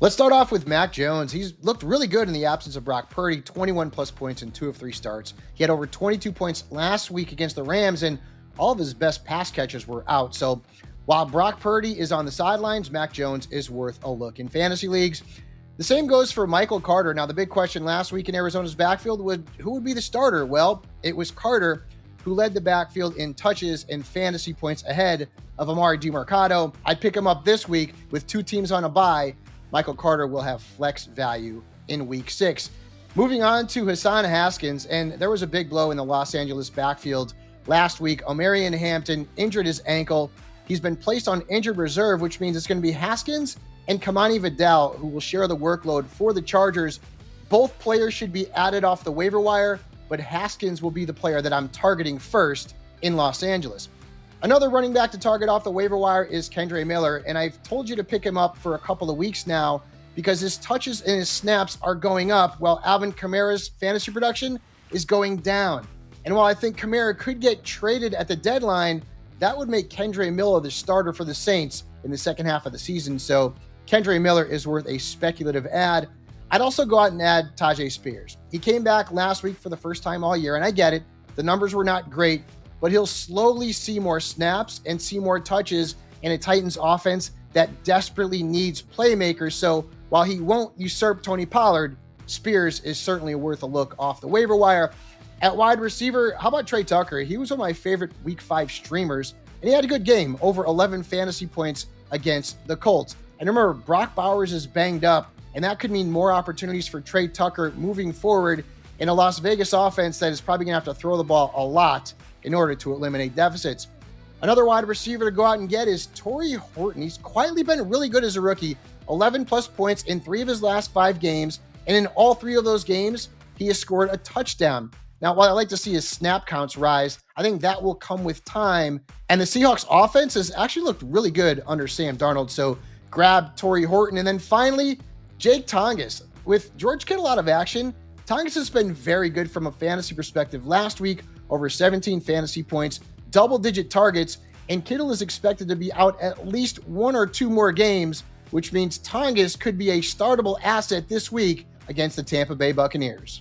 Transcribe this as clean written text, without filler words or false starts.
Let's start off with Mac Jones. He's looked really good in the absence of Brock Purdy, 21 plus points in 2 of 3 starts. He had over 22 points last week against the Rams, and all of his best pass catchers were out. So while Brock Purdy is on the sidelines, Mac Jones is worth a look in fantasy leagues. The same goes for Michael Carter. Now, the big question last week in Arizona's backfield was who would be the starter? Well, it was Carter, who led the backfield in touches and fantasy points ahead of Amari DiMercado. I'd pick him up this week with 2 teams on a bye. Michael Carter will have flex value in week 6. Moving on to Hassan Haskins, and there was a big blow in the Los Angeles backfield last week. Omarion Hampton injured his ankle. He's been placed on injured reserve, which means it's going to be Haskins and Kendre Videll who will share the workload for the Chargers. Both players should be added off the waiver wire, but Haskins will be the player that I'm targeting first in Los Angeles. Another running back to target off the waiver wire is Kendre Miller, and I've told you to pick him up for a couple of weeks now because his touches and his snaps are going up while Alvin Kamara's fantasy production is going down. And while I think Kamara could get traded at the deadline, that would make Kendre Miller the starter for the Saints in the second half of the season. So Kendre Miller is worth a speculative add. I'd also go out and add Tyjae Spears. He came back last week for the first time all year, and I get it. The numbers were not great, but he'll slowly see more snaps and see more touches in a Titans offense that desperately needs playmakers. So while he won't usurp Tony Pollard, Spears is certainly worth a look off the waiver wire. At wide receiver, how about Tre Tucker? He was one of my favorite week 5 streamers, and he had a good game, over 11 fantasy points against the Colts. And remember, Brock Bowers is banged up, and that could mean more opportunities for Trey Tucker moving forward in a Las Vegas offense that is probably going to have to throw the ball a lot in order to eliminate deficits. Another wide receiver to go out and get is Tory Horton. He's quietly been really good as a rookie, 11 plus points in 3 of his last 5 games, and in all 3 of those games, he has scored a touchdown. Now, while I like to see his snap counts rise, I think that will come with time, and the Seahawks offense has actually looked really good under Sam Darnold, so grab Tory Horton. And then finally, Jake Tonges. With George Kittle out of action, Tonges has been very good from a fantasy perspective. Last week, over 17 fantasy points, double-digit targets, and Kittle is expected to be out at least 1 or 2 more games, which means Tonges could be a startable asset this week against the Tampa Bay Buccaneers.